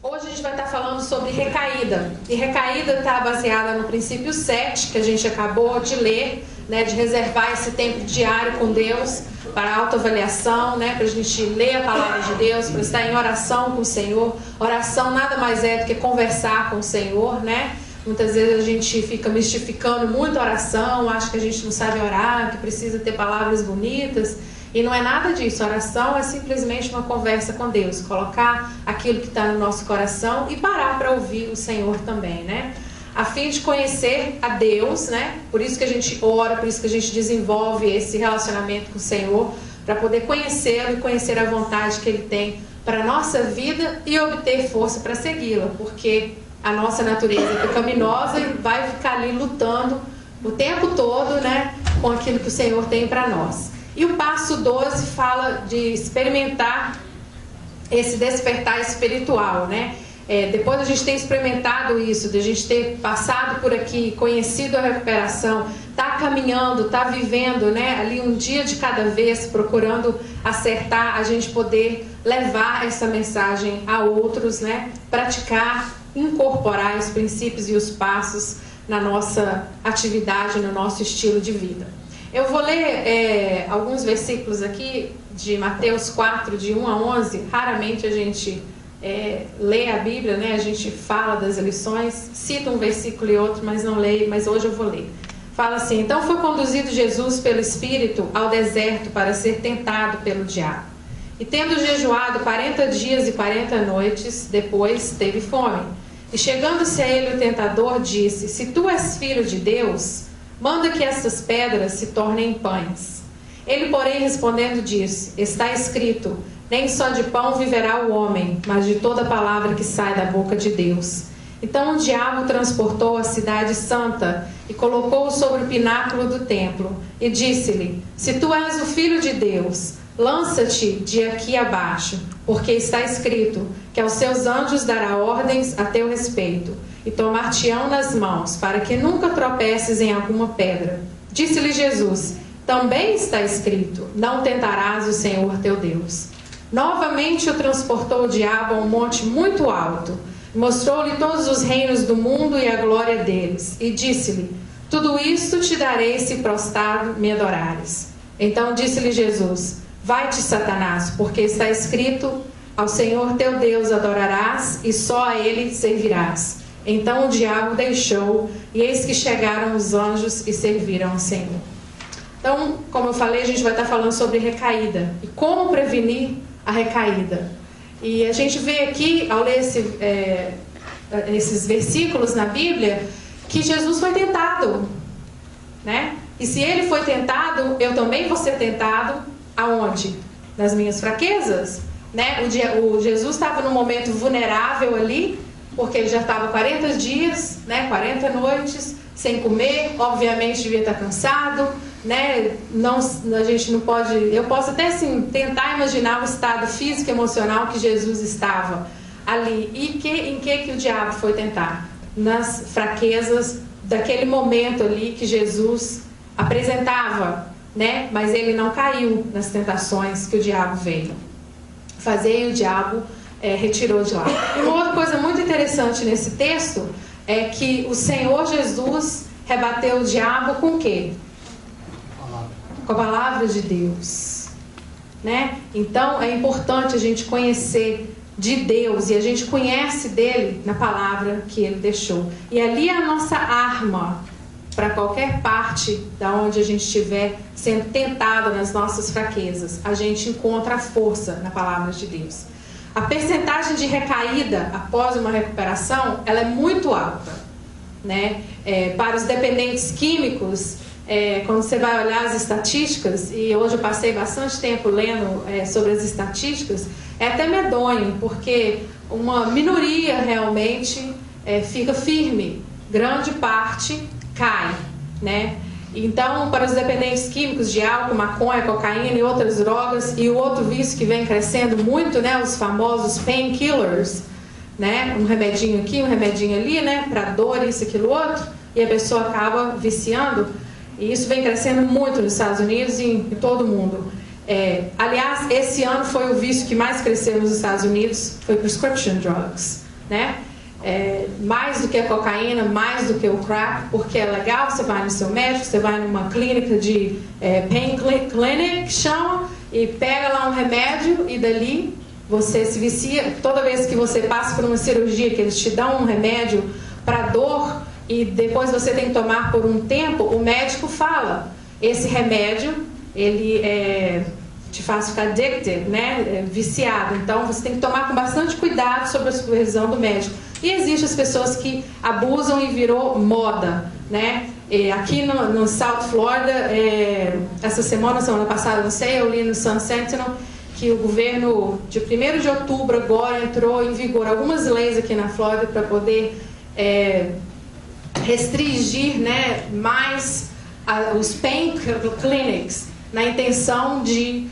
Hoje a gente vai estar falando sobre recaída. E recaída está baseada no princípio 7, que a gente acabou de ler, né, de reservar esse tempo diário com Deus para autoavaliação, né, para a gente ler a palavra de Deus, para estar em oração com o Senhor. Oração nada mais é do que conversar com o Senhor, né? Muitas vezes a gente fica mistificando muito a oração, acha que a gente não sabe orar, que precisa ter palavras bonitas. E não é nada disso. A oração é simplesmente uma conversa com Deus, colocar aquilo que está no nosso coração e parar para ouvir o Senhor também, né? A fim de conhecer a Deus, né? Por isso que a gente ora, por isso que a gente desenvolve esse relacionamento com o Senhor, para poder conhecê-lo e conhecer a vontade que Ele tem para a nossa vida e obter força para segui-la, porque a nossa natureza é pecaminosa e vai ficar ali lutando o tempo todo, né? Com aquilo que o Senhor tem para nós. E o passo 12 fala de experimentar esse despertar espiritual, né? Depois a gente tem experimentado isso, de a gente ter passado por aqui, conhecido a recuperação, tá caminhando, tá vivendo, né? Ali um dia de cada vez, procurando acertar, a gente poder levar essa mensagem a outros, né? Praticar, incorporar os princípios e os passos na nossa atividade, no nosso estilo de vida. Eu vou ler alguns versículos aqui de Mateus 4, de 1 a 11. Raramente a gente lê a Bíblia, né? A gente fala das lições, cita um versículo e outro, mas não leio, mas hoje eu vou ler. Fala assim: então foi conduzido Jesus pelo Espírito ao deserto para ser tentado pelo diabo. E tendo jejuado 40 dias e 40 noites, depois teve fome. E chegando-se a ele o tentador disse: se tu és filho de Deus, manda que estas pedras se tornem pães. Ele, porém, respondendo, disse: está escrito, nem só de pão viverá o homem, mas de toda palavra que sai da boca de Deus. Então o diabo transportou a cidade santa e colocou-o sobre o pináculo do templo e disse-lhe: se tu és o filho de Deus, lança-te de aqui abaixo, porque está escrito que aos seus anjos dará ordens a teu respeito, e tomar-te-ão nas mãos, para que nunca tropeces em alguma pedra. Disse-lhe Jesus: também está escrito, não tentarás o Senhor teu Deus. Novamente o transportou o diabo a um monte muito alto, mostrou-lhe todos os reinos do mundo e a glória deles, e disse-lhe: tudo isto te darei se prostrado me adorares. Então disse-lhe Jesus: vai-te, Satanás, porque está escrito, ao Senhor teu Deus adorarás e só a Ele servirás. Então o diabo deixou, e eis que chegaram os anjos e serviram ao Senhor. Então, como eu falei, a gente vai estar falando sobre recaída e como prevenir a recaída. E a gente vê aqui, ao ler esses versículos na Bíblia, que Jesus foi tentado, né? E se Ele foi tentado, eu também vou ser tentado. Aonde? Nas minhas fraquezas, né? O Jesus estava num momento vulnerável ali, porque ele já estava 40 dias, né? 40 noites, sem comer, obviamente devia estar cansado, né? Não, a gente não pode, eu posso até assim, tentar imaginar o estado físico e emocional que Jesus estava ali. E em que o diabo foi tentar? Nas fraquezas daquele momento ali que Jesus apresentava, né? Mas ele não caiu nas tentações que o diabo veio fazer, e o diabo retirou de lá. E uma outra coisa muito interessante nesse texto é que o Senhor Jesus rebateu o diabo com o quê? Com a palavra de Deus, né? Então é importante a gente conhecer de Deus, e a gente conhece dele na palavra que ele deixou. E ali é a nossa arma para qualquer parte da onde a gente estiver sendo tentado nas nossas fraquezas. A gente encontra a força na palavra de Deus. A percentagem de recaída após uma recuperação, ela é muito alta, né? Para os dependentes químicos, quando você vai olhar as estatísticas, e hoje eu passei bastante tempo lendo sobre as estatísticas, é até medonho, porque uma minoria realmente fica firme, grande parte cai, né? Então, para os dependentes químicos de álcool, maconha, cocaína e outras drogas, e o outro vício que vem crescendo muito, né? Os famosos painkillers, né? Um remedinho aqui, um remedinho ali, né? Para dor, isso, aquilo, outro, e a pessoa acaba viciando. E isso vem crescendo muito nos Estados Unidos e em todo o mundo. Aliás, esse ano foi o vício que mais cresceu nos Estados Unidos, foi prescription drugs. né? Mais do que a cocaína, mais do que o crack, porque é legal, você vai no seu médico, você vai numa clínica de pain clinic, que chama, e pega lá um remédio e dali você se vicia. Toda vez que você passa por uma cirurgia, que eles te dão um remédio para dor e depois você tem que tomar por um tempo, o médico fala, esse remédio, ele te faz ficar addicted, né? Viciado. Então você tem que tomar com bastante cuidado sobre a supervisão do médico. E existem as pessoas que abusam e virou moda, né? Aqui no South Florida, essa semana passada, não sei, eu li no Sun Sentinel que o governo, de 1º de outubro agora, entrou em vigor algumas leis aqui na Flórida para poder restringir, né, mais os pain clinics, na intenção de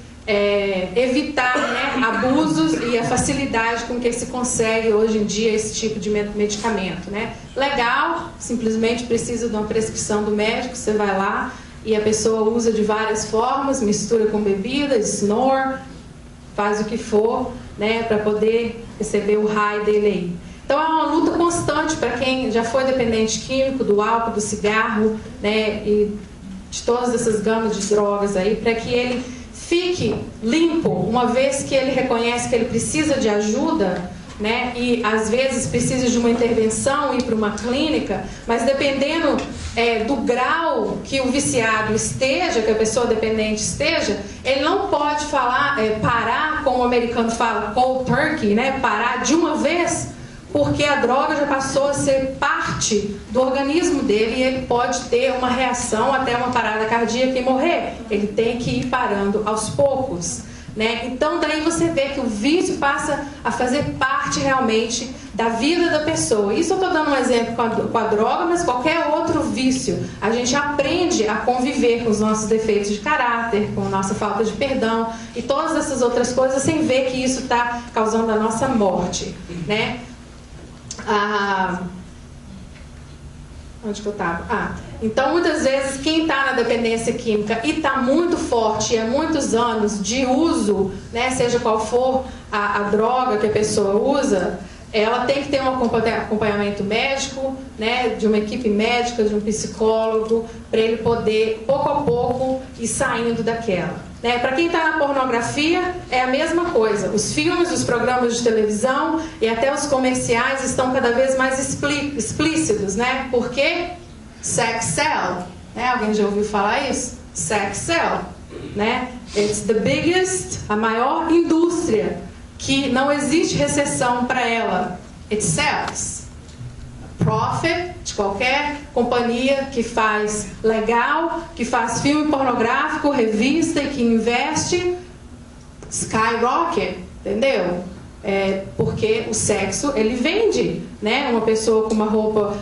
evitar, né, abusos e a facilidade com que se consegue hoje em dia esse tipo de medicamento, né? Legal, simplesmente precisa de uma prescrição do médico, você vai lá e a pessoa usa de várias formas, mistura com bebida, snore, faz o que for, né, para poder receber o high dele aí. Então é uma luta constante para quem já foi dependente químico, do álcool, do cigarro, né, e de todas essas gamas de drogas aí, para que ele fique limpo, uma vez que ele reconhece que ele precisa de ajuda, né, e às vezes precisa de uma intervenção, ir para uma clínica, mas dependendo do grau que o viciado esteja, que a pessoa dependente esteja, ele não pode parar, como o americano fala, cold turkey, né, parar de uma vez, porque a droga já passou a ser parte do organismo dele e ele pode ter uma reação até uma parada cardíaca e morrer. Ele tem que ir parando aos poucos, né? Então daí você vê que o vício passa a fazer parte realmente da vida da pessoa. Isso eu estou dando um exemplo com a droga, mas qualquer outro vício. A gente aprende a conviver com os nossos defeitos de caráter, com a nossa falta de perdão e todas essas outras coisas sem ver que isso está causando a nossa morte, né? Onde que eu estava? Então muitas vezes quem está na dependência química e está muito forte há muitos anos de uso, né, seja qual for a droga que a pessoa usa, ela tem que ter um acompanhamento médico, né, de uma equipe médica, de um psicólogo, para ele poder pouco a pouco ir saindo daquela. Né? Para quem está na pornografia, é a mesma coisa. Os filmes, os programas de televisão e até os comerciais estão cada vez mais explícitos, né? Porque sex sell, né? Alguém já ouviu falar isso? Sex sell, né? It's the biggest, a maior indústria, que não existe recessão para ela. It sells. Profit de qualquer companhia que faz legal, que faz filme pornográfico, revista e que investe, skyrocket, entendeu? Porque o sexo, ele vende, né? Uma pessoa com uma roupa,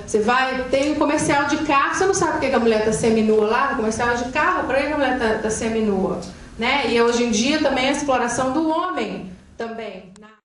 tem um comercial de carro, você não sabe por que a mulher está seminua lá, no comercial de carro, para que a mulher está seminua, né? E hoje em dia também a exploração do homem também.